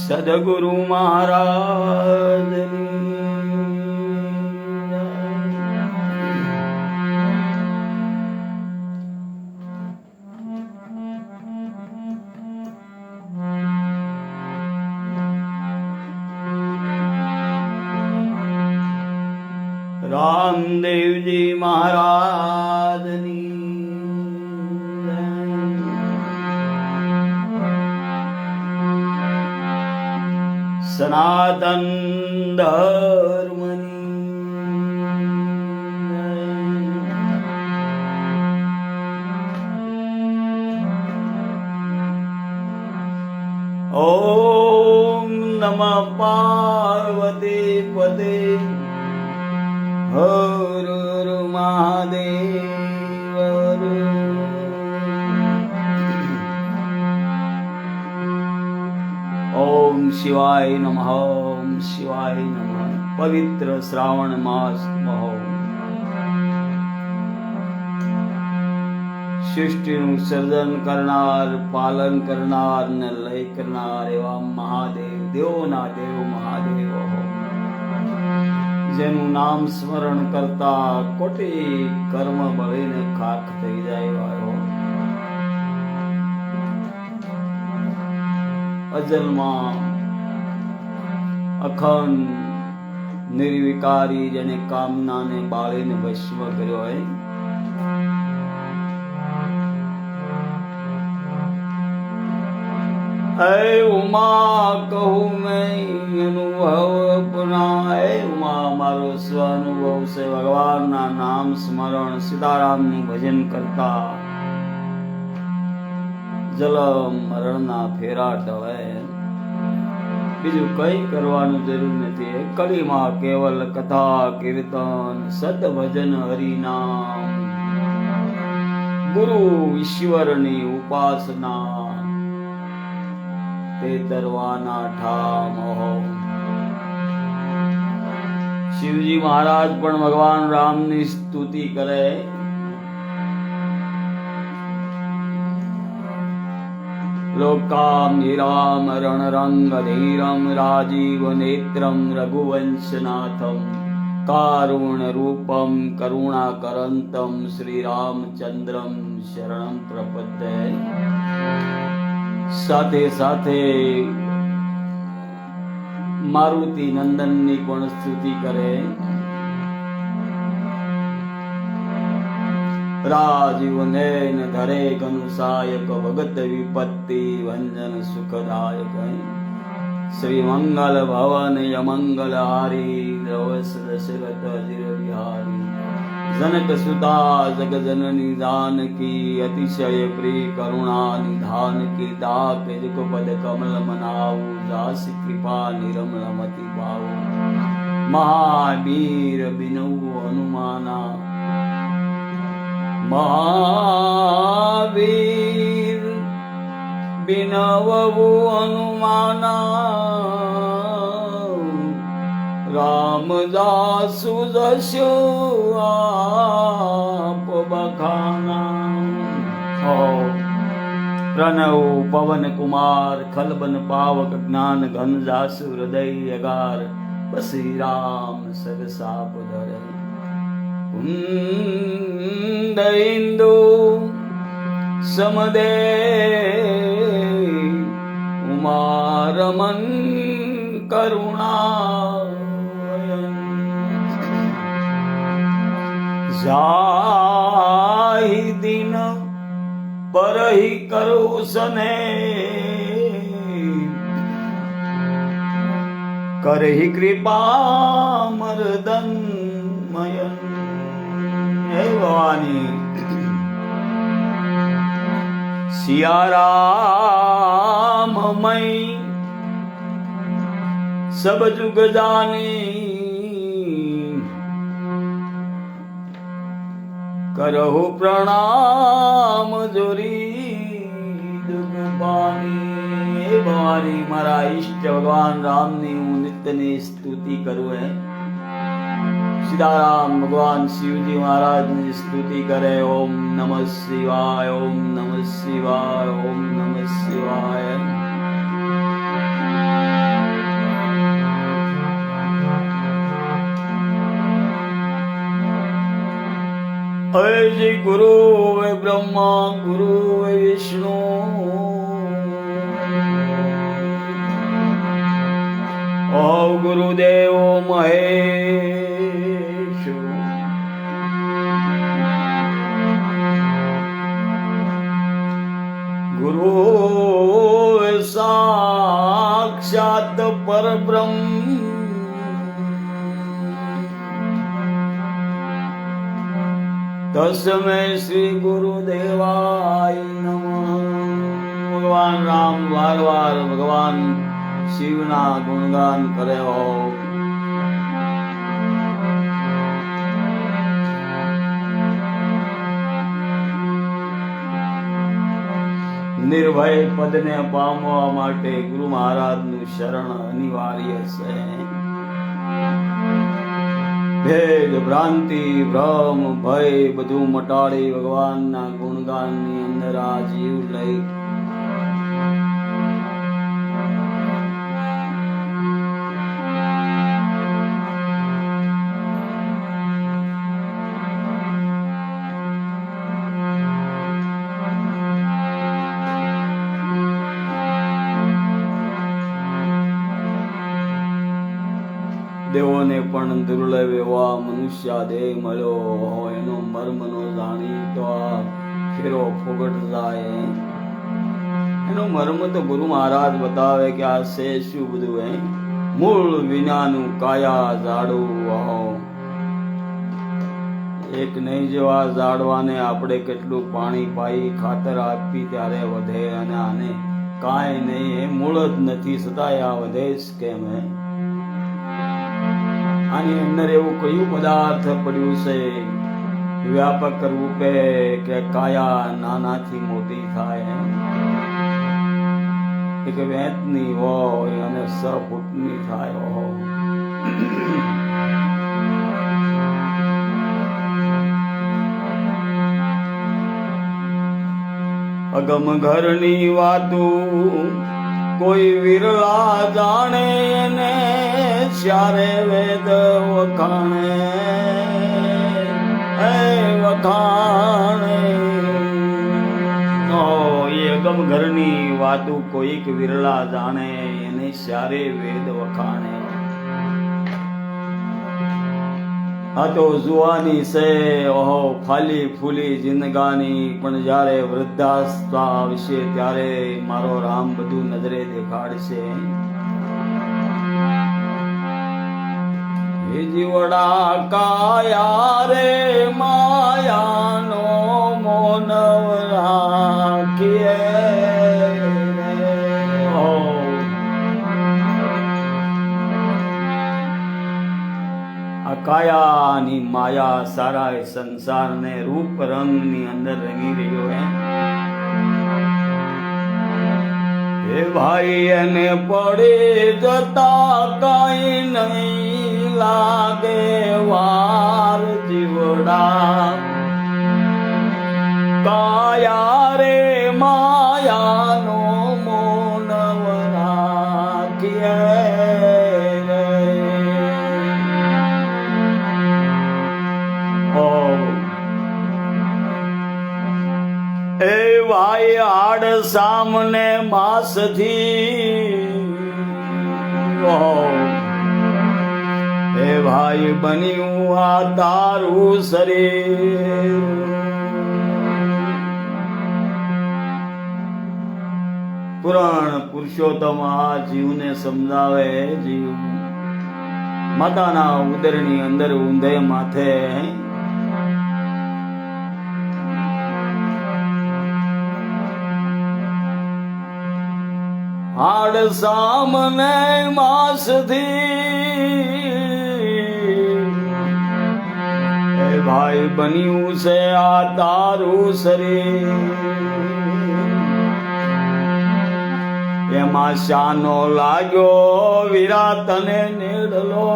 સદગુરુ મહારાજની રામદેવજી મહારાજની સનાતન ધર્મની ઓમ નમઃ પાર્વતી પદે હર હર મહાદેવ. ઓમ શિવાય નમઃ. ઓમ શિવાય નમઃ. પવિત્ર શ્રાવણ માસ મહો સૃષ્ટિનું સર્જન કરનાર, પાલન કરનાર ને લય કરનાર એવા મહાદેવ, દેવોના દેવ મહાદેવ હો, જેનું નામ સ્મરણ કરતા કોટી કર્મ બળીને ખાખ થઈ જાય એવા અજલમાં અખંડ નિર્વિકારી જેને કામનાને બાળીને ભસ્મ કર્યો હોય, હે ઉમા કહું મેં અનુભવ પુના. હે ઉમા મારો સ્વ અનુભવ છે ભગવાનના નામ સ્મરણ, સીતારામનું ભજન કરતા જલમ મરણના ફેરા ટળે. બીજું કઈ કરવાનું જરૂર નથી. કડીમાં કેવલ કથા કીર્તન સત ભજન હરિનામ, ગુરુ ઈશ્વરની ઉપાસના તે તરવાના ઠામ હો. શિવજી મહારાજ પણ ભગવાન રામની સ્તુતિ કરે. લોકામ નિરામ રણરંગ ધીરમ રાજીવ નેત્રમ રઘુવંશનાથમ કારુણ રૂપમ કરુણાકરંતમ શ્રી રામચંદ્રમ શરણમ પ્રપદ્યે. સાથે સાથે મારુતિ નંદનની પણ સ્તુતિ કરે. રાજીવ નયન ધરે ઘનુસાયક ભગત વિપત્તિ ભંજન સુખદાયક. શ્રી મંગલ ભવન યમંગલ હારી રવસ દશરથ અજીર વિહારી. जनक सुता जग जननी जानकी अतिशय प्रिय करुणा निधान की दाक जुग पद कमल मनाऊ दास कृपा निरमल मति पाऊ. महावीर बिनऊ हनुमाना महावीर बिनवु हनुमाना रामदासु जशो आप बखाना. प्रणव पवन कुमार खलबन पावक ज्ञान घन जासु हृदय अगार बसी राम सग साप धर. कुंद इंदु समदे उमारमन करुणा जाहि दिन परहि करो सने करहि कृपा मर्दन मयन. ભવાની सियाराम मई सब जुग जानी करहु प्रणाम जोरी जुग पानी। हे भवानी मारा इष्ट भगवान राम ની હું નિત્યની સ્તુતિ કરું હે। सीताराम भगवान शिव जी महाराज ने स्तुति करे। ओम नमः शिवाय, ओम नमः शिवाय, ओम नमः शिवाय। अय जी गुरु वे ब्रह्मा गुरु वे विष्णु ओ गुरुदेव महेश गुरु साक्षात परब्रह्म तस्मै श्री गुरुदेवाय नमः। भगवान राम वार वार भगवान शिवना गुणगान करे हो। निर्भय पद ने पामवा माटे गुरु महाराज नु शरण अनिवार्य છે। भेद भ्रांति भ्रम भय બધું મટાડી ભગવાનના ગુણગાનની અંદર આ જીવ લઈ દેવોને પણ દુર્લભ એવા મનુષ્ય દેહ મળ્યો હોય એનો મર્મ નો જાણી તો આ ફેરો ફોગટ જાય। એનો મર્મ તો ગુરુ મહારાજ બતાવે કે આ છે શું બધું હે। મૂળ વિનાનું કાયા ઝાડવું એક નહીં જેવા ઝાડવાને આપણે કેટલું પાણી પાઈ ખાતર આપી ત્યારે વધે અને આને કાંઈ નહીં એ મૂળ જ નથી છતાંય આ વધે જ કેમ હે। આની અંદર એવું કયું પદાર્થ પડ્યું છે વ્યાપક રૂપે કે કાયા નાનાથી મોટી થાય એક વેંતની હોય અને 6 ફૂટની થાય હોય। અગમ ઘરની વાતું કોઈ વિરલા જાણે ને ચારે વેદ વખાણે વખાણે એ અગમ ઘરની વાતું કોઈક વિરલા જાણે એને ચારે વેદ વખાણે। આ તો જુવાની છે ઓહો ફાલી ફૂલી જિંદગાની પણ જ્યારે વૃદ્ધાવસ્થા આવશે ત્યારે મારો રામ બધું નજરે દેખાડશે। હે જીવડા કાયા રે માયાનો મોનવ રાખીએ કાયાની માયા સારા સંસારને રૂપ રંગની અંદર રંગી રહ્યો હે ભાઈ એને પડી જતા કઈ નહીં લાગે વાર જીવડા કાયા રે માયાનો મોનવ રાખીએ। એ ભાઈ આડ સામને માસથી એ ભાઈ બન્યું આ તારું શરીર પુરાણ પુરુષોત્તમ આ જીવને સમજાવે જીવ માતાના ઉદરની અંદર ઊંધે માથે હાડ સામને માસથી એ ભાઈ બન્યું છે આ તારું શરીર એમાં શાનો લાગ્યો વીરા તને નેડલો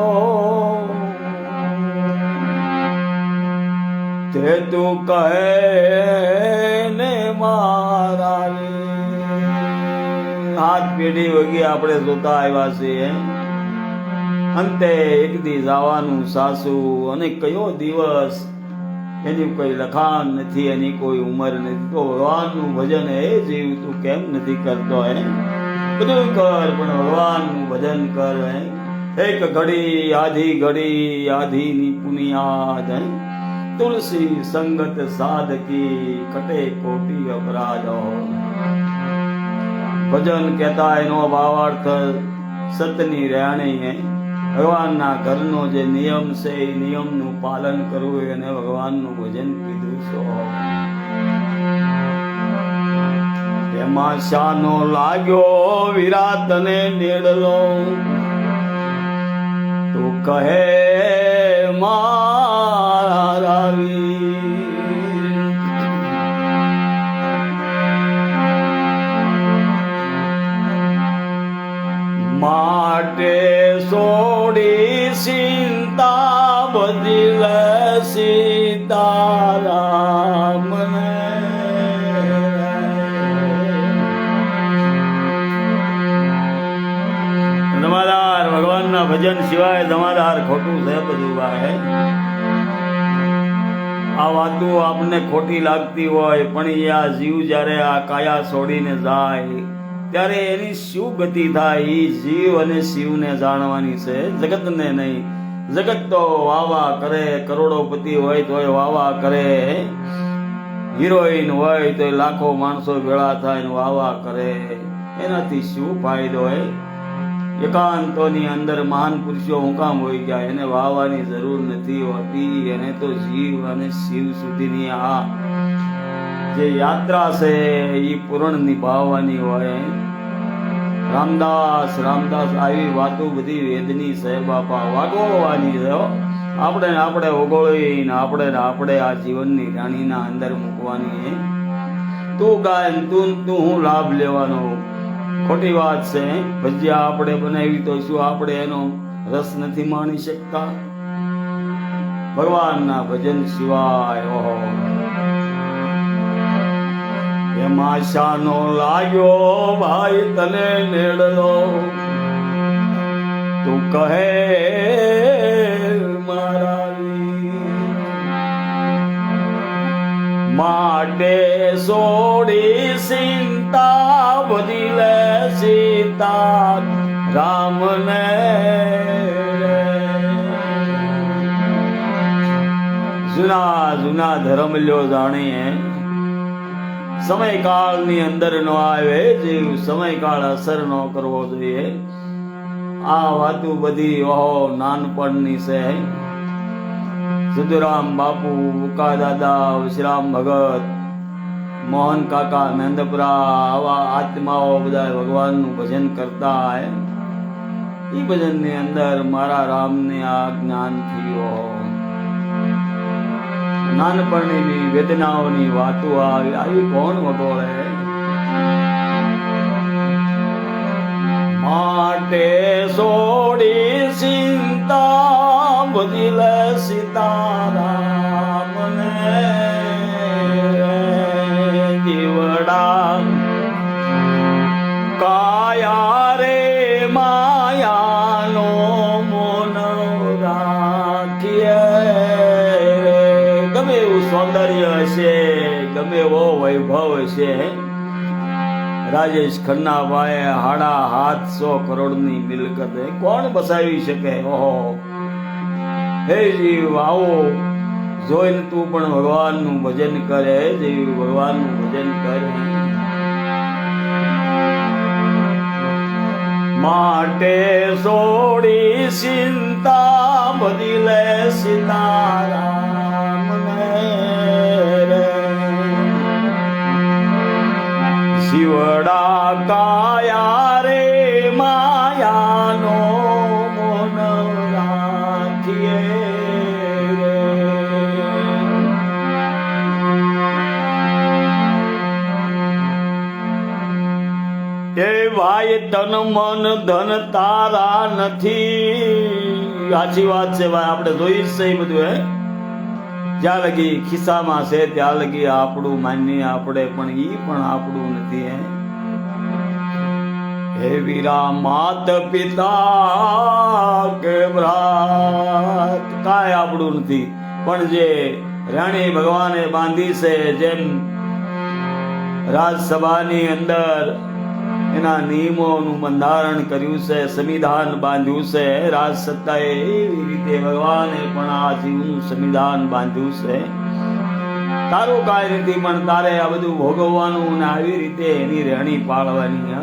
તે તું કહે ને મારા હાથ પેઢી વગી આપણે જોતા આવ્યા છીએ અંતે એક દી જવાનું સાસુ અને કયો દિવસ એની કોઈ લખાણ નથી એની કોઈ ઉંમર નથી તો ભગવાનનું ભજન એ જીવ તું કેમ નથી કરતો હે બધું કર પણ ભગવાનનું ભજન કર હે એક ઘડી આધીની પુનિયાદ હે તુલસી સંગત સાધકી કટે કોટી અપરાધો ભજન કહેતા એનો ભાવાર્થ સતની રહેણી હે ભગવાનના ઘરનો જે નિયમ છે એ નિયમનું પાલન કરવું એને ભગવાનનું ભજન કીધું છે એમાં શાનો લાગ્યો વીરા તને નેડલો તું કહે મારા માટે છોડી ચિંતા બદલ સીતારામ ધમાદાર ભગવાનના ભજન સિવાય ધમાદાર ખોટું છે બધું ભાઈ આ વાતો આપને ખોટી લાગતી હોય પણ એ આ જીવ જ્યારે આ કાયા છોડીને જાય ત્યારે એની શું ગતિ થાય એ જીવ અને શિવને જાણવાની છે જગતને નહીં જગત તો વાવા કરે કરોડોપતિ હોય તો વાવા કરે હિરોઈન હોય તો લાખો માણસો ભેળા થાય વાવા કરે એનાથી શું ફાયદો હોય એકાંતોની અંદર મહાન પુરુષો હું કામ હોય ગયા એને વાવવાની જરૂર નથી હોતી એને તો જીવ અને શિવ સુધીની આ જે યાત્રા છે એ પૂર્ણ નિભાવવાની હોય રામદાસ આવી વાતો બધી વેદની છે બાપા વાગોળવાની છે આપણે ઓગોળીને આપણે આ જીવનની રાણીના અંદર મૂકવાની તું ગાય તું હું લાભ લેવાનો ખોટી વાત છે ભજીયા આપણે બનાવી તો શું આપણે એનો રસ નથી માણી શકતા ભગવાનના ભજન સિવાય ઓહો એમાં શાનો લાગ્યો ભાઈ તને નેડલો તું કહે મારા માટે છોડી ચિંતા બધી લે સીતા રામને જૂના ધર્મ લ્યો જાણીએ સમયકાળની અંદર નો આવે જીવ સમયકાળ અસર નો કરવો જોઈએ આ વાતો બધી ઓહો નાનપણની છે સુધુરામ બાપુ ઉકા દાદા વિશ્રામ ભગત મોહન કાકા નંદપુરા આવા આત્માઓ બધા ભગવાનનું ભજન કરતા હે એ ભજનની અંદર મારા રામને આ જ્ઞાન થયો નાનપણની વેદનાઓની વાતો આવી કોણ વગોળે માટે છોડી ચિંતા બધી લે સીતારામને જીવડા કાયા રે માયાનો મોન રાખીએ ગમે એવું સૌંદર્ય હશે ગમે એવો વૈભવ હશે રાજેશ ખન્નાભાઈ 750 કરોડની મિલકત કોણ બસાવી શકે ઓહો હે જીવ આવો જોઈને તું પણ ભગવાનનું ભજન કરે જીવ ભગવાનનું ભજન કરે માટે છોડી ચિંતા બધી લે સીતારામને શિવડા કાયા રે તન મન ધન તારા નથી. સાચી વાત છે ભાઈ, આપણે જોઈ જ છે બધું. જ્યાં લગી ખિસ્સામાં છે ત્યાં લગી આપણું માનીએ આપણે, પણ ઈ પણ આપણું નથી. હે વીરા માત પિતા કે ભ્રાત, કાંઈ આપણું નથી. પણ જે રાણી ભગવાને બાંધી છે, જેમ રાજસભાની અંદર એના નિયમોનું બંધારણ કર્યું છે, સંવિધાન બાંધ્યું છે, રાજસત્તાએ એવી રીતે ભગવાને પણ આ જીવનું સંવિધાન બાંધ્યું છે. તારું કાંઈ નથી, પણ તારે આ બધું ભોગવવાનું ને આવી રીતે એની રહેણી પાળવાની.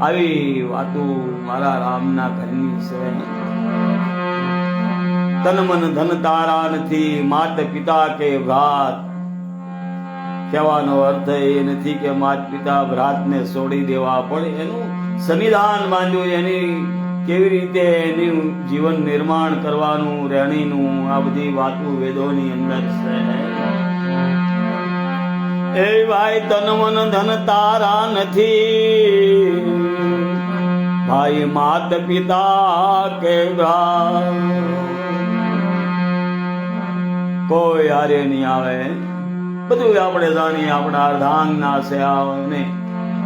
આવી વાતો મારા રામના ઘરની છે. તન મન ધન તારા નથી, માત પિતા કે ભ્રાત. કહેવાનો અર્થ એ નથી કે માત પિતા ભ્રાતને છોડી દેવા, પણ એનું સંવિધાન બાંધ્યું, એની કેવી રીતે એનું જીવન નિર્માણ કરવાનું, રહેણીનું, આ બધી વાતો વેદોની અંદર છે. એ ભાઈ તન મન ધન તારા નથી, ભાઈ માત પિતા કે ભ્રાત. કોઈ હારે નહીં આવે, બધું આપણે જાણીએ. આપણા અર્ધાંગના છે ને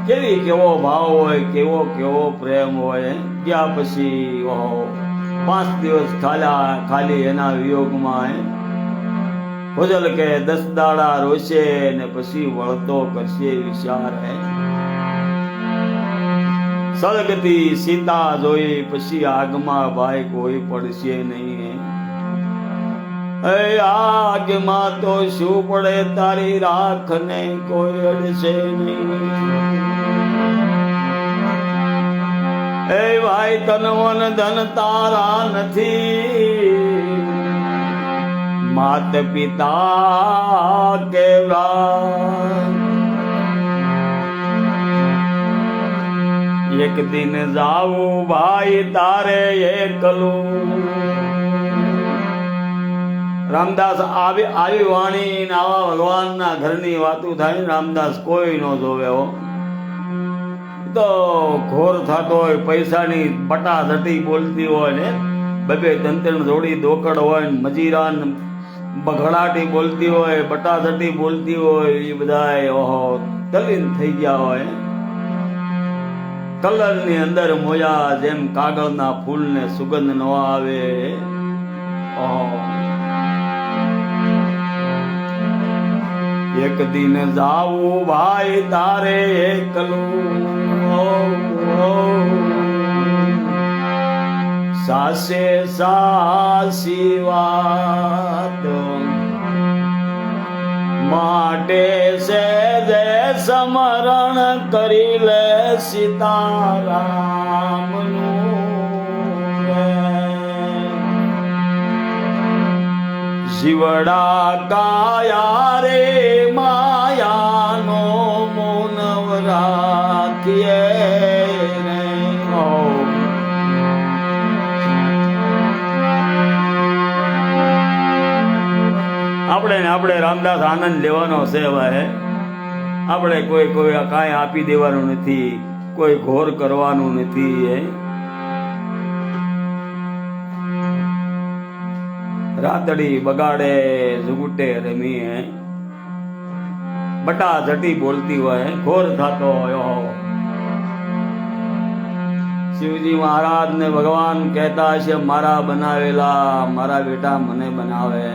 કેવી કેવો ભાવ હોય, કેવો કેવો પ્રેમ હોય. ગયા પછી 5 દિવસ ખાલી એના વિયોગમાં ભોજલ કે 10 દાડા રોશે ને પછી વળતો કરશે વિચાર. સળગતી સીતા જોઈ પછી આગમાં ભાઈ કોઈ પડશે નહીં. આગમાં તો શું પડે, તારી રાખ ને કોઈ અડશે નહીં. એ ભાઈ તન મન ધન તારા નથી, માત પિતા કે ભ્રાત. એક દિન જાવું ભાઈ તારે એકલું. રામદાસ આવી વાણી ને આવા ભગવાનના ઘરની વાતો થાય ને રામદાસ કોઈ નો જોવે. તો ઘોર થતો હોય, પૈસાની બટાઝટી બોલતી હોય ને, 2-3 જોડી દોકડ હોય, મજીરા બઘડાટી બોલતી હોય, બટાઝટી બોલતી હોય, એ બધા તલીન થઈ ગયા હોય. કલરની અંદર મોયા જેમ કાગળના ફૂલને સુગંધ ન આવે. એક દિન જાવું ભાઈ તારે એકલું, સાસે સાસી વાત માટે છે જે સમરણ કરી લે સીતારામનું. જીવડા કાયા રે માયાનો મોનવ રાખીએ. આપણે રામદાસ આનંદ લેવાનો છે ભાઈ. આપણે કોઈ કાંઈ આપી દેવાનું નથી, કોઈ ઘોર કરવાનું નથી. રાતડી બગાડે જુગુટે રમી, બટા જટી બોલતી હોય, ઘોર થતો હોય. શિવજી મહારાજ ને ભગવાન કહેતા છે, મારા બનાવેલા મારા બેટા મને બનાવે.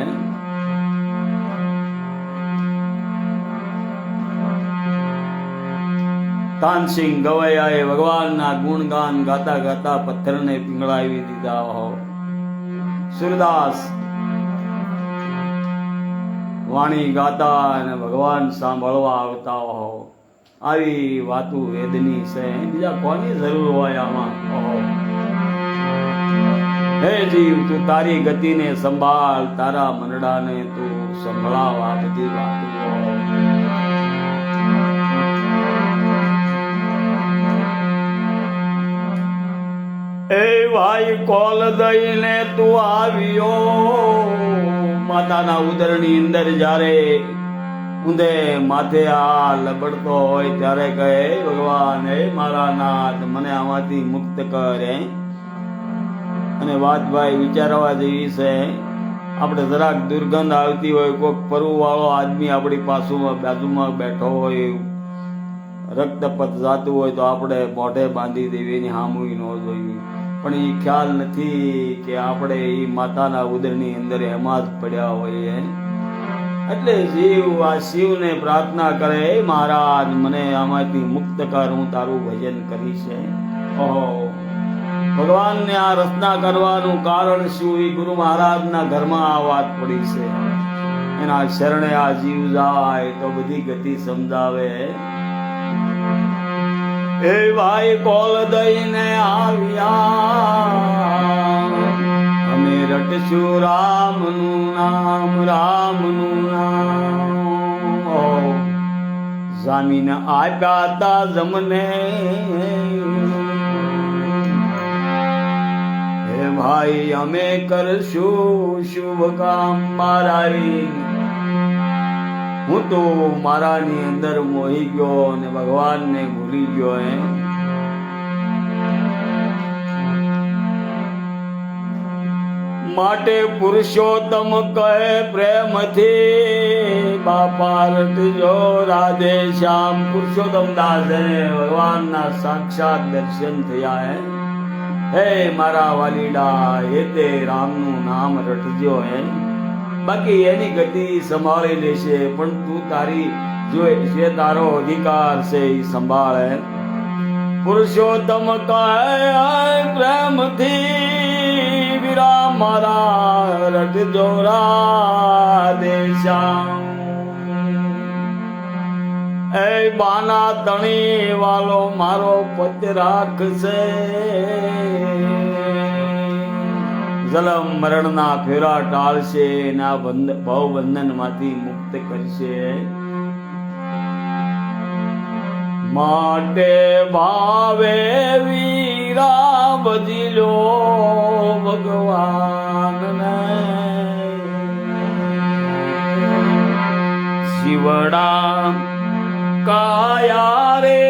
તાનસિંહ ગવૈયાએ ભગવાનના ગુણગાન ગાતા ગાતા પથ્થરને પીંગળાવી દીધા. સુરદાસ વાણી ગાતા અને ભગવાન સાંભળવા આવતા. આવી વાતો વેદની છે, બીજા કોની જરૂર હોય આમાં. હે જીવ તું તારી ગતિને સંભાળ, તારા મનડાને તું સંભળાવ આ બધી વાતો. એ ભાઈ કોલ દઈને તું આવ્યો. માતાના ઉદરની અંદર જ્યારે ઊંધે માથે આ લબડતો હોય ત્યારે કહે ભગવાન હે મારા નાથ મને આમાંથી મુક્ત કરે. અને વાત ભાઈ વિચારવા જેવી છે. આપણે જરાક દુર્ગંધ આવતી હોય, કોઈક પરુ વાળો આદમી આપણી બાજુમાં બેઠો હોય, રક્તપત જાતું હોય તો આપણે મોઢે બાંધી દેવી, એની હામુઈ ન જોઈ. પણ એ ખ્યાલ નથી કે આપણે એ માતાના ઉદરની અંદર એમાં જ પડ્યા હોઈએ. એટલે જીવ આ શિવને પ્રાર્થના કરે, મહારાજ મને આમાંથી મુક્ત કર, હું તારું ભજન કરીશ. ઓહો, ભગવાનને આ રચના કરવાનું કારણ શું? એ ગુરુ મહારાજના ઘરમાં આ વાત પડી છે. એના શરણે આ જીવ જાય તો બધી ગતિ સમજાવે. એ ભાઈ કોલ દઈને આવ્યા, અમે રટશું રામનું નામ, રામનું નામ. જામીન આપ્યા તા જમને, હે ભાઈ અમે કરશું શુભ કામ. મારા હું તો મારાની અંદર મોહી ગયો અને ભગવાનને ભૂલી ગયો. માટે પુરુષોત્તમ કહે પ્રેમથી, બાપા રટજો રાધે શ્યામ. પુરુષોત્તમ દાસ ભગવાનના સાક્ષાત દર્શન થયા. હે મારા વાલીડા, એ તે રામનું નામ રટજો. બાકી એની ગતિ સંભાળી લેશે, પણ તું તારી જો જે તારો અધિકાર છે એ સંભાળે. પુરુષોત્તમ કહે પ્રેમથી, વીરા મારા રટજો રાધે શ્યામ. એ બાના તણી વાલો મારો પદ રાખશે, જલમ મરણના ફેરા ટાળશે, ના ભવબંધન માંથી મુક્ત કરશે. માટે ભાવે વીરા ભજી લો ભગવાનને, શિવડા કાયા રે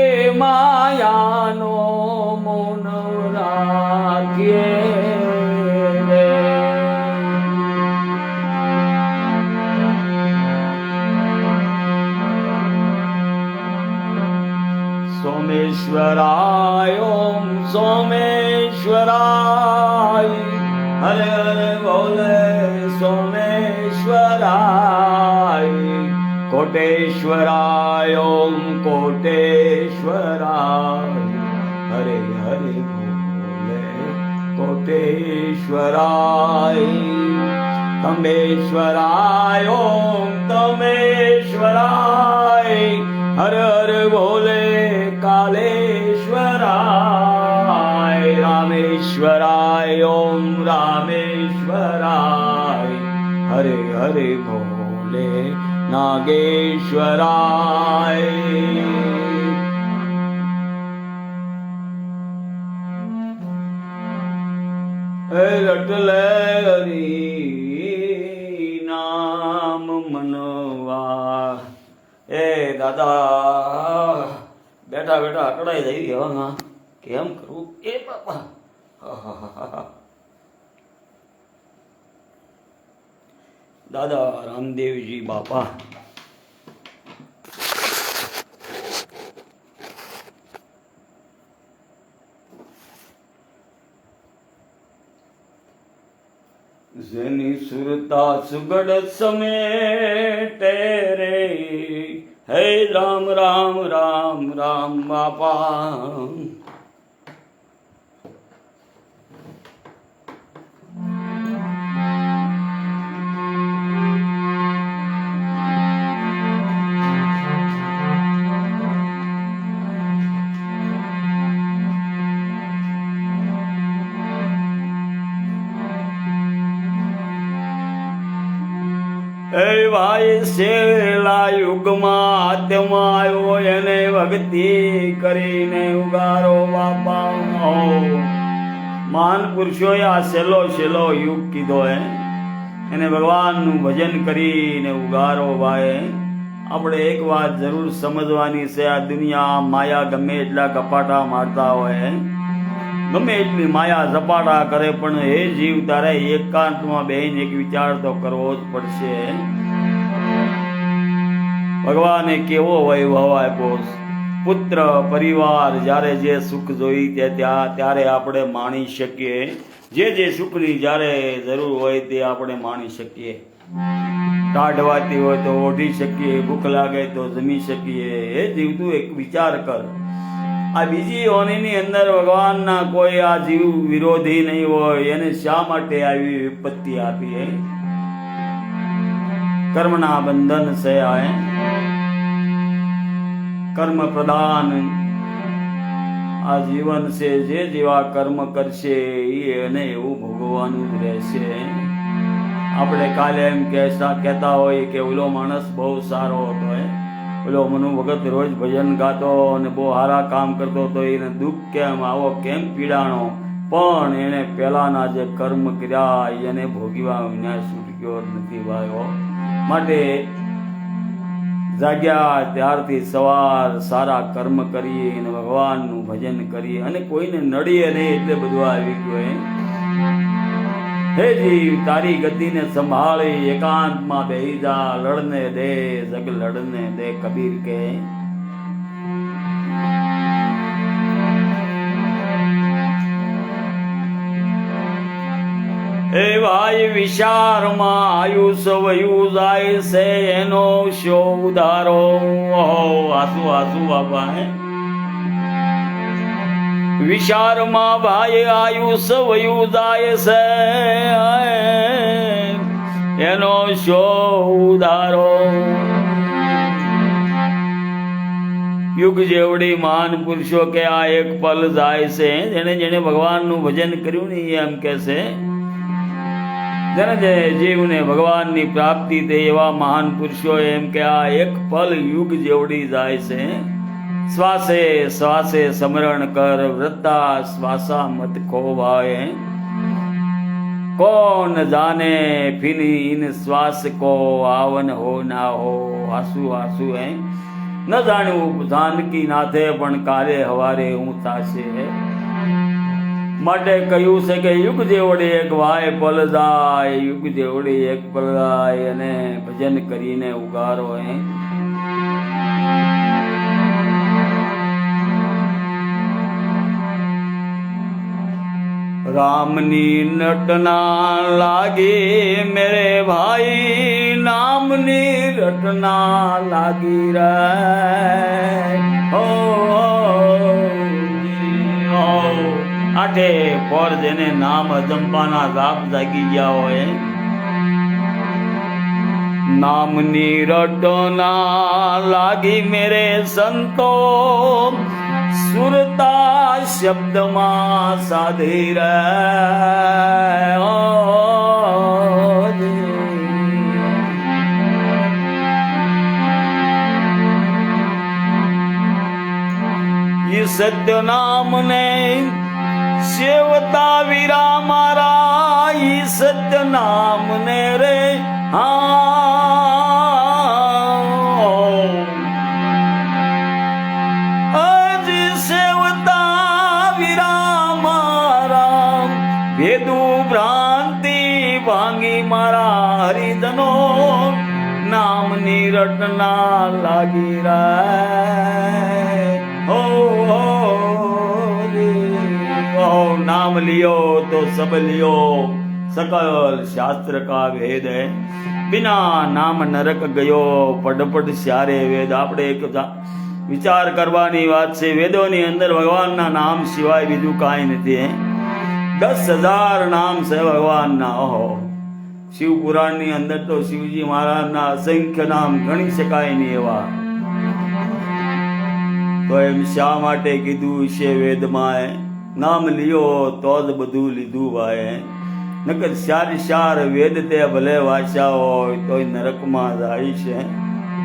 માયાનો મૌન રાખીએ. સોમેશ્વરાય ઓમ સોમેશ્વરાય, હરે હરે બોલે સોમેશ્વરાય. કોટેશ્વરાય ઓમ કોટેશ્વરાય, હરે હરે બોલે કોટેશ્વરાય. તંબેશ્વરાય ઓમ તંબેશ્વરાય, હર હર બોલે કાલેશ્વરાય. રામેશ્વરાય ઓમ રામેશ્વરાય, હરે હરે બોલે નાગેશ્વરાય. રટલે હરી નામ મનવા. એ દાદા બેઠા બેઠા અકળાઈ જઈ હવે કેમ કરવું? એ બાપા દાદા રામદેવજી બાપા. જેની સુરતા સુગડ સમેટે રે, હે રામ રામ રામ રામ બાપા. એ ભાઈ છેલ્લા યુગમાં આત્માયો એને ભક્તિ કરીને ઉગારો બાપા. મહાન પુરુષોએ આ છેલ્લો યુગ કીધો એને ભગવાનનું ભજન કરીને ઉગારો ભાઈ. આપણે એક વાત જરૂર સમજવાની છે, આ દુનિયા માયા ગમે એટલા કપાટા મારતા હોય, ગમે એટલી માયા ઝપાટા કરે, પણ હે જીવ તારે એકાંતમાં બેહીને એક વિચાર તો કરવો જ પડશે. ભગવાને કેવો વૈભવ આપ્યો, પુત્ર પરિવાર, જ્યારે જે સુખ જોઈ ત્યારે આપણે માણી શકીએ, જે સુખની જ્યારે જરૂર હોય તે આપણે માણી શકીએ. કાઢવાતી હોય તો ઓઢી શકીએ, ભૂખ લાગે તો જમી શકીએ. એ જીવ તું એક વિચાર કર, આ બીજી યોનિની અંદર ભગવાનના કોઈ આ જીવ વિરોધી નહીં હોય, એને શા માટે આવી વિપત્તિ આપી? કર્મના બંધન છે, આ કર્મ પ્રદાન આ જીવન છે. જે જેવા કર્મ કરશે એને એવું ભોગવવાનું જ રહેશે. આપણે કાલે એમ કહેતા હોય કે ઓલો માણસ બહુ સારો હતો, ઓલો મનુ ભગત રોજ ભજન ગાતો અને બહુ સારા કામ કરતો હતો, એને દુઃખ કેમ આવો કેમ પીડાણો? પણ એને પહેલાના જે કર્મ કર્યા એને ભોગવ્યા વિના છૂટક્યો નથી ભાઈઓ. માટે જાગ્યા ત્યારથી સવાર સારા કર્મ કરીએ અને ભગવાનનું ભજન કરીએ, અને કોઈને નડીએ નહીં એટલે બધું આવી ગયું. હે જીવ તારી ગતિને સંભાળી એકાંતમાં બેહી જા, લડને દે જગ લડને દે, કબીર કે. એ ભાઈ વિચારમાં આયુષ વયું જાય છે, એનો શો ઉધારો? આસુ આસુ બાપા, વિચારમાં ભાઈ આયુષ વયું જાય છે, એનો શો ઉધારો? યુગ જેવડી મહાન પુરુષો કે આ એક પલ જાય છે, જેને ભગવાનનું ભજન કર્યું ને એમ કે છે, જેને જે જીવને ભગવાનની પ્રાપ્તિ થઈ એવા મહાન પુરુષો એમ કે આ એક પલ યુગ જેવડી જાય છે. શ્વાસે શ્વાસે સ્મરણ કર, વૃદ્ધા શ્વાસા મત ખોવાય. कौन जाने फिर इन श्वास को आवन हो ना हो. आंसू आंसू है न जाण्યું जानकी नाथे पण काले हवारे હું થાશે. માટે કહ્યું છે કે યુગ જેવડી એક વાય પલ જાય, યુગ જેવડી એક પલ જાય, અને ભજન કરીને ઉગારો. रामनी नटना लागी मेरे भाई, नामनी रटना लागी रे. आठे पर जेने नाम अजंपाना राप जागी गया होए, नामनी रटना लागी मेरे संतो, सुरता शब्द માં સાધી રે. ये सत्य नाम ने सेवता वीरा मारा, ये सत्य नाम ने रे भेदू भ्रांति भांगी मारा हरिजनो, नाम नी रटना लागी रे. नाम लियो तो सब लियो, सकल शास्त्र का भेद है. बिना नाम नरक गयो, पढ़ पढ़ सारे वेद. આપણે એક વિચાર કરવાની વાત છે, વેદોની અંદર ભગવાનના નામ સિવાય બીજું કાંઈ નથી. 10,000 નામ છે ભગવાનના. ઓહો, શિવ પુરાણની અંદર તો શિવજી મહારાજના અસંખ્ય નામ ગણી શકાય નહીં એવા. તો એમ શા માટે કીધું છે વેદમાં, નામ લિયો તો જ બધું લીધું ભાઈ. નકર શાર વેદ તે ભલે વાંચ્યા હોય તોય નરકમાં જાય છે.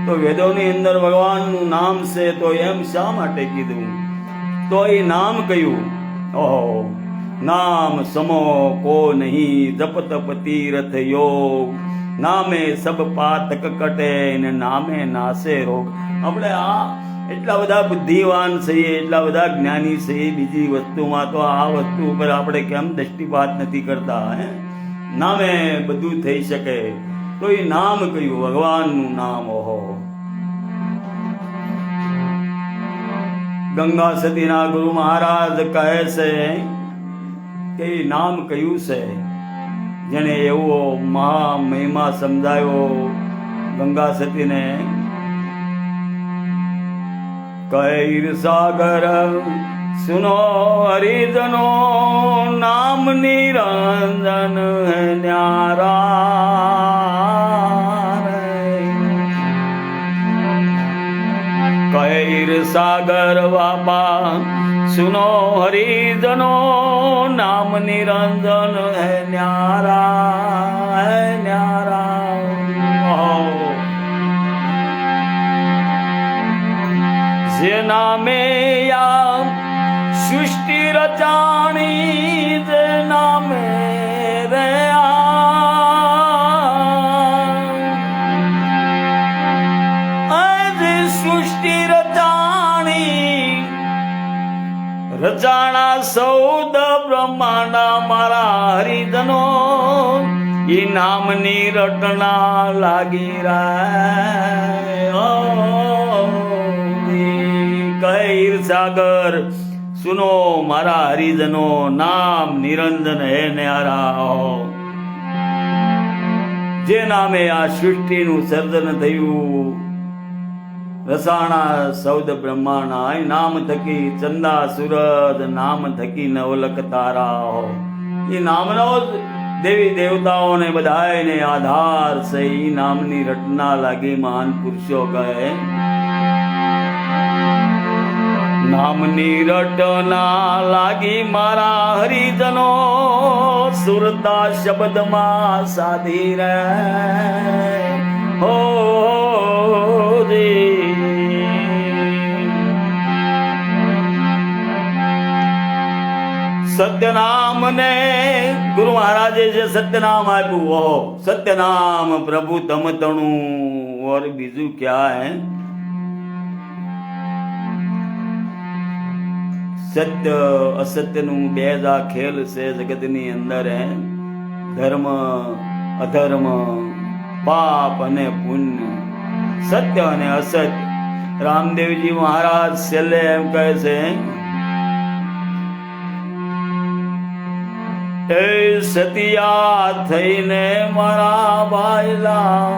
તો વેદોની અંદર ભગવાનનું નામ છે તો એમ શા માટે કીધું? તો એ નામ કયું? ઓહો, नाम समो को नहीं, जप तप तीर्थ योग, નામે સબ પાતક કટે ને નામે નાશે રોગ. આપણે આ એટલા બધા બુદ્ધિવાન છીએ, એટલા બધા જ્ઞાની છીએ, બીજી વસ્તુમાં તો આ વસ્તુ ઉપર આપણે કેમ દ્રષ્ટિપાત નથી કરતા? નામે બધું થઈ શકે. તો એ નામ કયું? ભગવાનનું નામ. ઓહો, ગંગા સતીના ગુરુ મહારાજ કહે છે કે નામ કયું છે? જેને એવો મહા મહિમા સમજાયો ગંગા સતીને. કૈર સાગર સુનો હરિજનો, નામ નિરંજન ન્યારા. કૈર સાગર બાપા સુનો હરિજનો, નામ નિરંજન હે ન્યારા, હે ન્યારા. જે નામે યા સૃષ્ટિ રચાણી, જે નામે રે સૃષ્ટિ રચાણી, રચાણા સૌદ બ્રહ્માંડ મારા હરિજનો, ઈ નામની રટના લાગી રહ્યા. કૈર સાગર સુનો મારા હરિજનો, નામ નિરંજન હે ન્યારા. જે નામે આ સૃષ્ટિનું સર્જન થયું, રસાણા સૌદ બ્રહ્માંડ, નામ થકી ચંદા સૂરજ, નામ થકી નવલક તારા. એ નામનો જ દેવી દેવતાઓને બધાને આધાર છે. એ નામની રટના લાગી મહાન પુરુષો કહે. નામની રટના લાગી મારા હરિજનો, સુરતા શબ્દમાં સાધી રે. હો સત્યનામ ને ગુરુ મહારાજે જે સત્યનામ આપ્યું, ઓહો, સત્યનામ પ્રભુ તમ તણું. ઓર બીજું ક્યાં હે? સત્ય અસત્યનું બે જ આ ખેલ છે જગતની અંદર. હે ધર્મ અધર્મ, પાપ અને પુણ્ય, સત્ય અને અસત્ય. રામદેવજી મહારાજ છેલ્લે એમ કહે છે, એ સતિયા થઈને મારા ભાઈલા,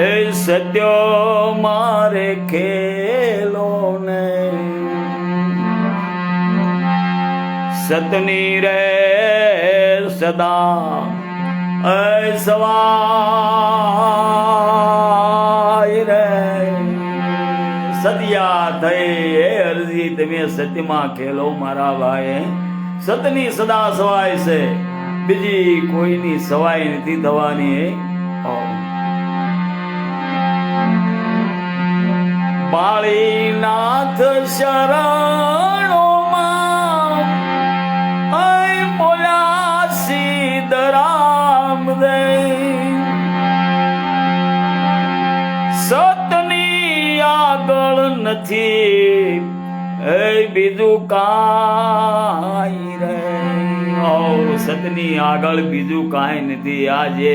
એ સત્યો મારે ખેલો ને, સતની રે સદા એ સવાય રે. સતિયા થઈ એ અરજી, તમે સત્યમાં ખેલો મારા ભાઈ. સતની સદા સવાય છે, બીજી કોઈની સવાય નથી થવાની. બાળીનાથ શરણોમાં બોલ્યા સીધરામ દે. સતની આગળ નથી એ બીજું કાંઈ રે. સતની આગળ બીજું કાંઈ નથી. આ જે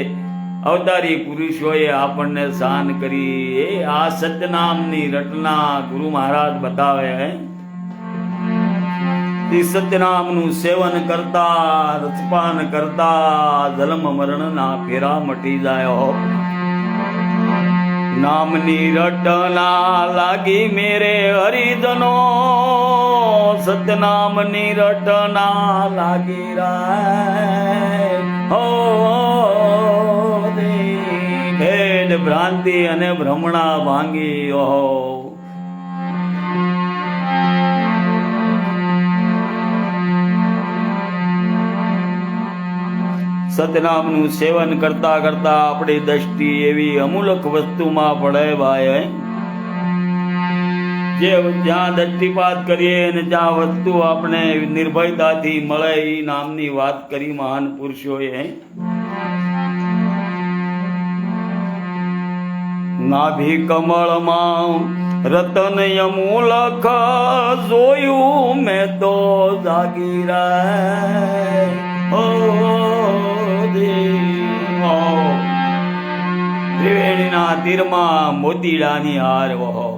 અવતારી પુરુષોએ આપણને શાન કરી, આ સત્યનામની રટના ગુરુ મહારાજ બતાવે. એ સત્યનામનું સેવન કરતા, રસપાન કરતા જન્મ મરણના ફેરા મટી જાય. નામની રટના લાગી મેરે હરિજનો, સતનામની રટના લાગી રહે. ભેદ ભ્રાંતિ અને ભ્રમણા ભાંગી. ઓહો, સતનામનું સેવન કરતા કરતા આપણી દ્રષ્ટિ એવી અમૂલક વસ્તુમાં પડે ભાઈ. જે જ્યાં દ્રષ્ટિપાત કરીએ અને જ્યાં વસ્તુ આપણે નિર્ભયતાથી મળે, એ નામની વાત કરી મહાન પુરુષોએ. નાભી કમળમાં રતન યમુલખ જોયું મેં તો જાગી રે ત્રિવેણીના તીરમાં મોતીડાની હાર વહો.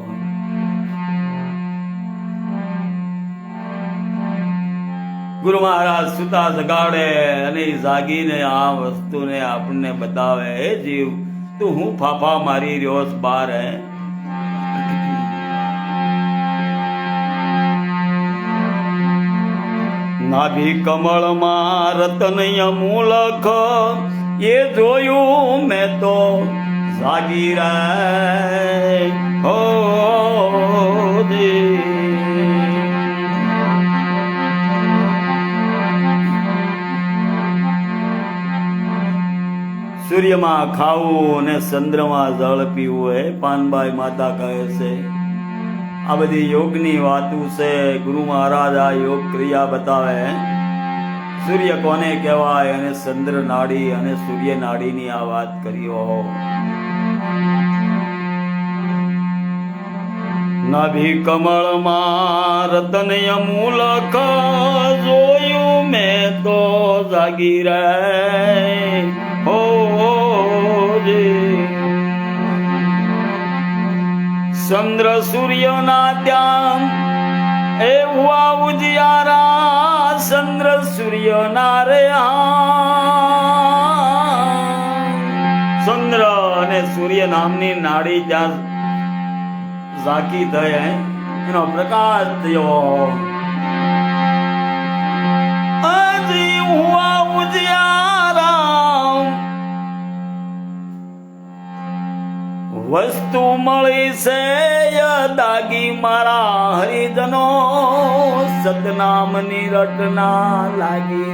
ગુરુ મહારાજ સુતા જગાડે અને જાગીને આ વસ્તુને આપણને બતાવે, હે જીવ તું હું ફાફા મારી રહ્યો બાર હે. નાભી કમળમાં રતન યમુલખ એ જોયું મેં તો જાગી રે હો સૂર્યમાં ખાવું અને ચંદ્રમાં જળ પીવું એ પાનબાઈ માતા કહે છે. આ બધી યોગની વાતો છે. ગુરુ મહારાજ આ યોગ ક્રિયા બતાવે. સૂર્ય કોને કહેવાય અને ચંદ્ર નાડી અને સૂર્ય નાડીની આ વાત કર્યો. નાભી કમળમાં રતન યમુલખ જોયું મેં તો જાગી રે હો ચંદ્ર સૂર્યના ત્યાં એવા ઉજિયારા ચંદ્ર સૂર્યના રે ચંદ્ર અને સૂર્ય નામની નાડી ત્યાં ઝાંકી થઈ એનો પ્રકાશ થયો. અજી હુઆ ઉજિયારા વસ્તુ મળી છે દાગી મારા હરિજનો સતનામની રટના લાગી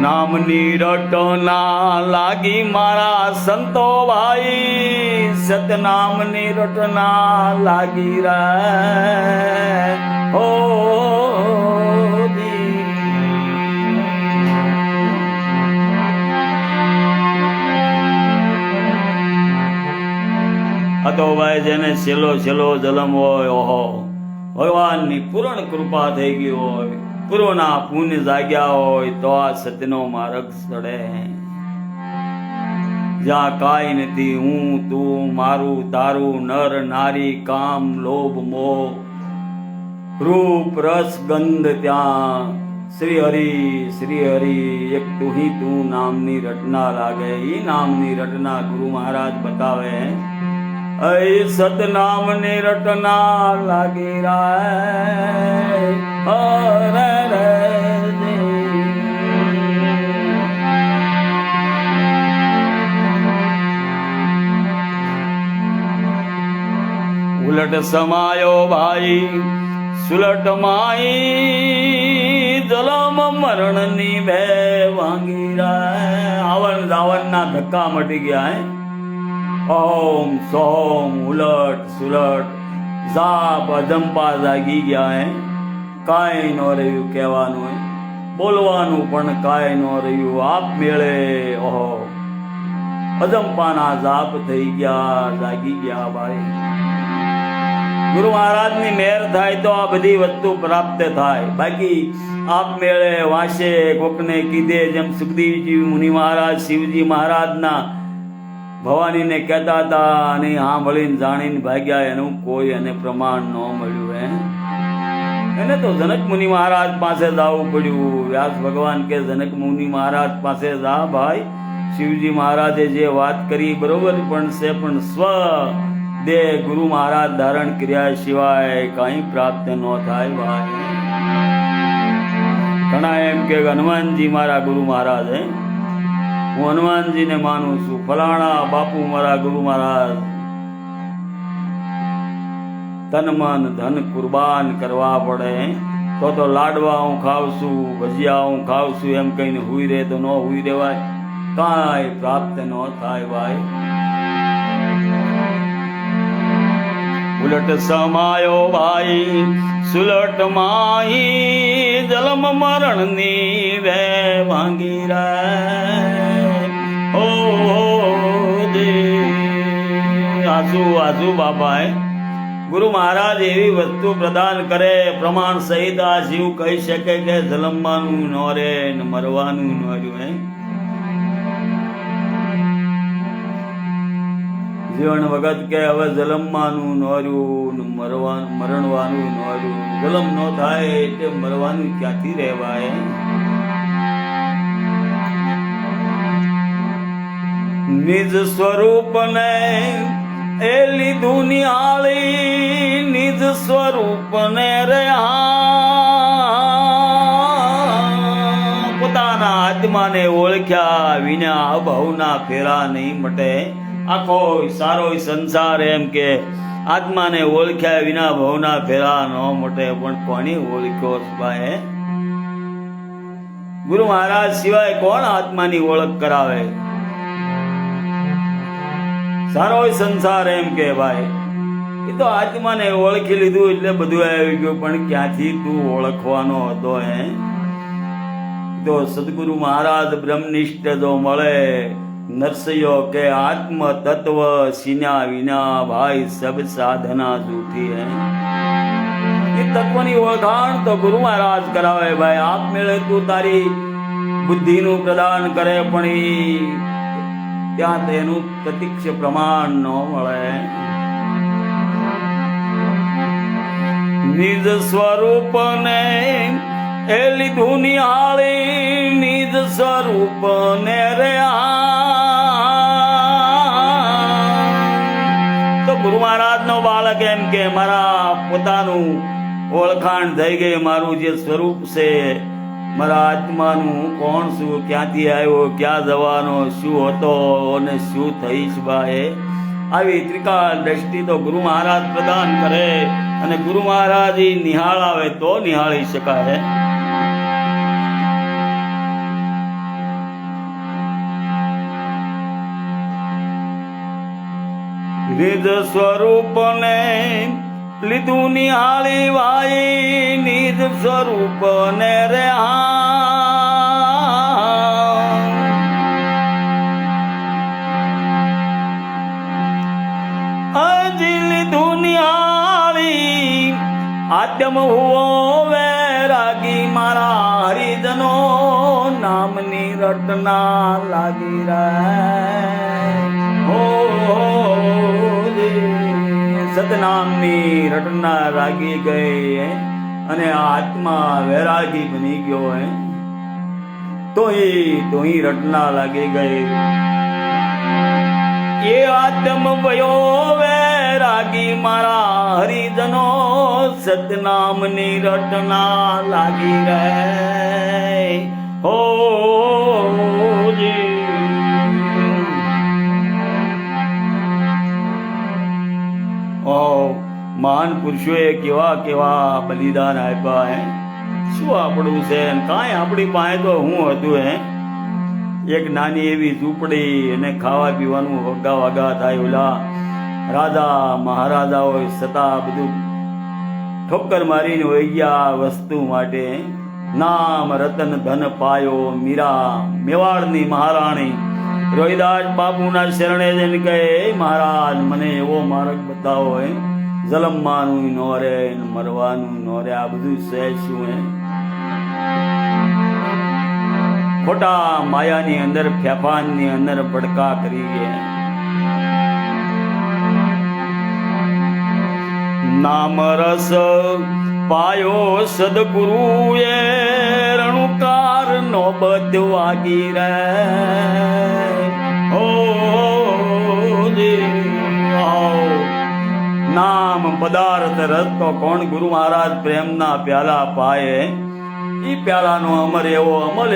નામની રટના લાગી મારા સંતો ભાઈ સતનામની રટના લાગી રે હો તો ભાઈ જેને છેલ્લો જન્મ હોય ઓહો ભગવાનની પૂર્ણ કૃપા થઈ ગઈ હોય પૂર્વના પુણ્ય જાગ્યા હોય તો આ સત્યનો માર્ગ ચડે. જ્યાં કાંઈ નથી હું તું મારું તારું નર નારી કામ લોભ મોહ રૂપ રસ ગંધ ત્યાં શ્રી હરિ એક તું હી તું નામની રટના લાગે. ઈ નામની રટના ગુરુ મહારાજ બતાવે. સતનામની રટના લાગી ઉલટ સમાયો ભાઈ સુલટ માઈ જલમ મરણ ની બે વાંગી આવન જાવન ના ધક્કા મટી ગયા. ઓમ સોમ ઉલટ સુલટ જાપ અજંપા જાગી ગયા. કાંઈ ન રહ્યું કહેવાનું બોલવાનું પણ કાંઈ ન રહ્યું. આપ મેળે ઓહો અજંપાના જાપ થઈ ગયા જાગી ગયા ભાઈ. ગુરુ મહારાજની મહેર થાય તો આ બધી વસ્તુ પ્રાપ્ત થાય. બાકી આપ મેળે વાંચે કોકને કીધે જેમ સુખદેવજી મુનિ મહારાજ શિવજી મહારાજના ભવાનીને કહેતા હતા અને સાંભળીને જાણીને ભાગ્યા એનું કોઈ એને પ્રમાણ ન મળ્યું. એને તો જનક મુનિ મહારાજ પાસે જવું પડ્યું. વ્યાસ ભગવાન કે જનક મુનિ મહારાજ પાસે જા ભાઈ શિવજી મહારાજે જે વાત કરી બરોબર પણ છે પણ સ્વ દેહ ગુરુ મહારાજ ધારણ કર્યા સિવાય કઈ પ્રાપ્ત ન થાય ભાઈ. ઘણા એમ કે હનુમાનજી મારા ગુરુ મહારાજ હું હનુમાનજીને માનું છું. ફલાણા બાપુ મારા ગુરુ મહારાજ. તન મન ધન કુરબાન કરવા પડે. તો લાડવા હું ખાવ છું ભજીયા હું ખાવ છું એમ કહીને હુઈ રહે તો ન હુઈ રહેવાય. કાંઈ પ્રાપ્ત ન થાય ભાઈ. ઉલટ સમાયો ભાઈ સુલટ માહી જલમ મરણની રે ભાંગી રે ઓ દે આસુ આસુ બાપાએ ગુરુ મહારાજ એવી વસ્તુ પ્રદાન કરે પ્રમાણ સહિત આ જીવ કહી શકે કે જલમવાનું ન રે ને મરવાનું ન રહ્યું. જીવન વખત કે હવે જલમવાનું ન રહ્યું ને મરણવાનું ન રહ્યું. જલમ ન થાય એટલે મરવાનું ક્યાંથી રહેવાય. નિજ સ્વરૂપ ને એ લીધું નિહાળી નિજ સ્વરૂપ ને રે પોતાના આત્માને ઓળખ્યા વિના અભાવના ફેરા નહીં મટે. આખો સારો સંસાર એમ કે આત્માને ઓળખ્યા વિના ભવના ફેરા ન મટે. પણ કોની ઓળખ્યો ભાઈ? ગુરુ મહારાજ સિવાય કોણ આત્માની ઓળખ કરાવે? સારો સંસાર એમ કે ભાઈ એ તો આત્માને ઓળખી લીધું એટલે બધું આવી ગયું. પણ ક્યાંથી તું ઓળખવાનો હતો? તો સદગુરુ મહારાજ બ્રહ્મનિષ્ઠ જો મળે નરસૈયો કે આત્મ તત્વ સીના વિના ભાઈ સબ સાધના જૂઠી હે. એ તત્વની ઓળખાણ તો ગુરુ મહારાજ કરાવે ભાઈ. આપ મેળે તું તારી બુદ્ધિનું પ્રદાન કરે પણ ત્યાં તેનું પ્રત્યક્ષ પ્રમાણ ન મળે. નિજ સ્વરૂપ ને એ લીધું નિહાળી નિજ સ્વરૂપ ને રે તો ગુરુ મહારાજ નો બાળક એમ કે મારા પોતાનું ઓળખાણ થઈ ગઈ. મારું જે સ્વરૂપ છે મારા આત્માનું કોણ છું, ક્યાંથી આવ્યો, ક્યાં જવાનો, શું હતો અને શું થઈશ ભાઈ. આવી ત્રિકાળ દ્રષ્ટિ તો ગુરુ મહારાજ પ્રદાન કરે અને ગુરુ મહારાજ નિહાળાવે તો નિહાળી શકાય. નિજ સ્વરૂપ ને લીધું નિહાળી વાઈ નિજ સ્વરૂપ ને રે હજી લીધું નિહાળી આત્મ હુઓ વૈરાગી મારા હરિજનો નામની રટના લાગી રહે. સતનામની રટના લાગી ગઈ અને આત્મા વૈરાગી બની ગયો તો રટના લાગી ગઈ. એ આત્મ વયો વૈરાગી મારા હરિજનો સતનામની રટના લાગી રહે. હો જી મહાન પુરુષોએ કેવા કેવા બલિદાન આપ્યા હે. શું આપણું છે? કાંઈ આપણી પાસે તો હું હતું એક નાની એવી ઝૂંપડી અને ખાવા પીવાનું વગા વગા થાય. ઓલા રાજા મહારાજાઓ છતાં બધું ઠોકર મારીને વહી ગયા વસ્તુ માટે. નામ રતન ધન પાયો મીરા મેવાડની મહારાણી રોહિદાસ બાપુના શરણે જઈને કહે મહારાજ મને એવો માર્ગ બતાવો જલમવાનું ન રે મરવાનું ન રે. આ બધું છે શું? ખોટા માયાની અંદર ફેફાનની અંદર ભડકા કરી ગયા. નામ રસ પાયો સદગુરુએ રણુકાર નોબત વાગી રે. નામ પદાર્થ રસ તો કોણ? ગુરુ મહારાજ પ્રેમના પ્યાલા પાએ. ઈ પ્યાલાનો અમલ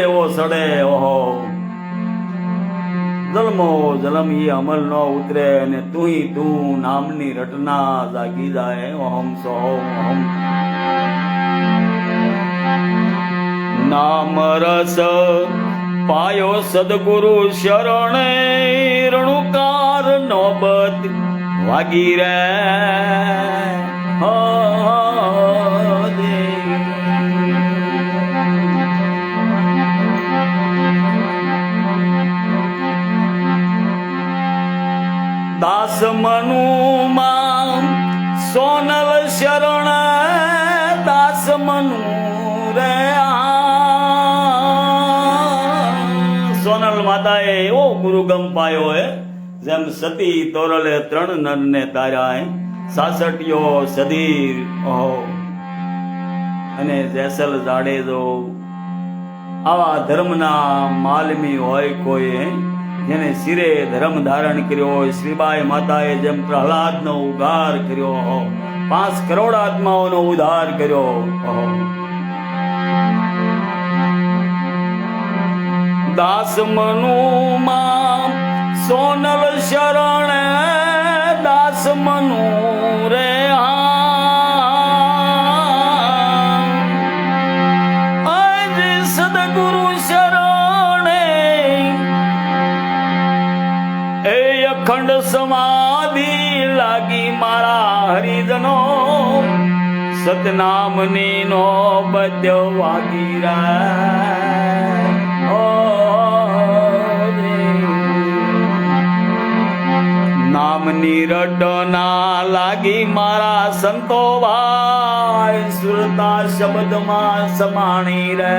એવો સડે. ઓહો જલમો જલમ ઈ અમલ નો ઉતરે અને તું નામની રટના જાગી જાય. Ohm Soham ohm. નામ રસ પાયો સદગુરુ શરણે રણુકાર નોબત વાગી રે. મનુમાં સોનલ શરણ દાસ મનુ રે સોનલ માતાએ એવો ગુરુગમ પાયો હે જેમ સતી તોરલે 3 નરને તાર્યા હે સાસટીયો સધીર ઓહો અને જેસલ જાડેજો આવા ધર્મના માલમી હોય કોઈ જેને શિરે ધર્મ ધારણ કર્યો હોય શ્રીબાઈ માતાએ જેમ પ્રહલાદનો ઉદ્ધાર કર્યો 5 કરોડ આત્માઓનો ઉદ્ધાર કર્યો દાસ મનુમાં સોનલ શરણ દાસ મનુ રે આજ સદગુરુ શરણે એ અખંડ સમાધિ લાગી મારા હરિજનો સતનામની નો બદ્ય વાગી નામની રટના લાગી મારા સંતો ભાઈ સુરતા શબ્દમાં સમાણી રે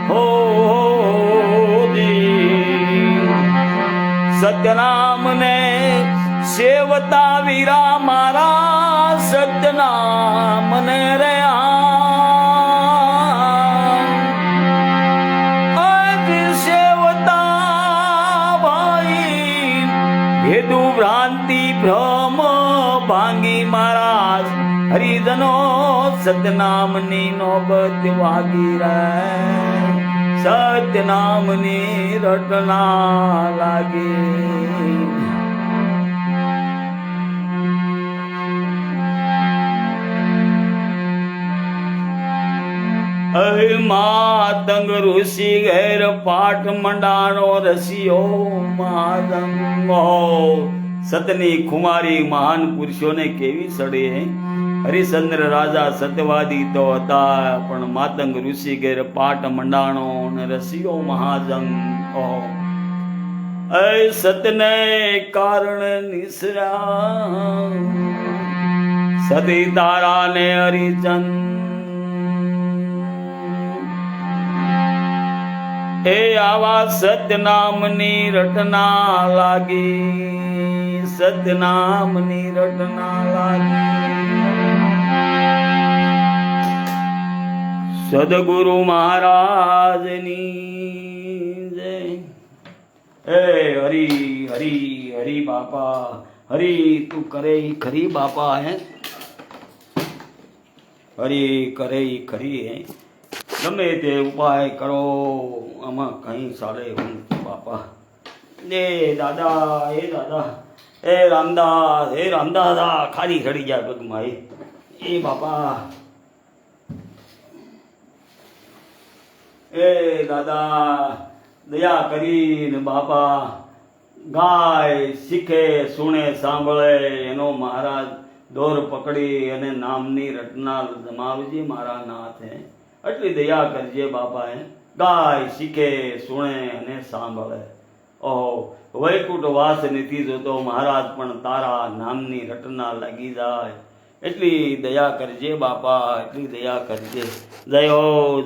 હો સત્યનામ ને સેવતા વીરા મારા સત્યનામ ને રે હેતુ ભ્રાંતિ ભ્રમ ભાંગી મહારાજ હરિજનો સતનામની નોબત વાગી રે સત્યનામની રટના લાગી માતંગ ઋષિ ઘેર પાઠ મંડાણો રસિયો માતંગો સતની ખુમારી મહાન પુરુષોને કેવી સડે હરિશ્ચંદ્ર રાજા સત્યવાદી તો હતા પણ માતંગ ઋષિ ઘેર પાઠ મંડાણો ને રસિયો મહાજંગ સતને કારણે નિસરા સતી તારા ને હરિચંદ એ આવા સત્યનામની રટના લાગી સત્યનામની રટના લાગી સદગુરુ મહારાજની જય એ હરી હરી હરી બાપા હરી તું કરે ખરી બાપા હે હરી કરે ખરી હે ગમે તે ઉપાય કરો આમાં કઈ ચાલે હું બાપા એ દાદા એ રામદાસ ખાલી ચડી જાય પગમાં એ બાપા એ દાદા દયા કરીને બાપા ગાય શીખે સુણે સાંભળે એનો મહારાજ દોર પકડી અને નામની રટના જમાવજે મારા નાથે આટલી દયા કરજે બાપા ગાય શીખે સુણે અને સાંભળે ઓહો વૈકુંઠ વાસ નથી જોતો મહારાજ પણ તારા નામની રટના લાગી જાય એટલી દયા કરજે બાપા એટલી દયા કરજે જય હો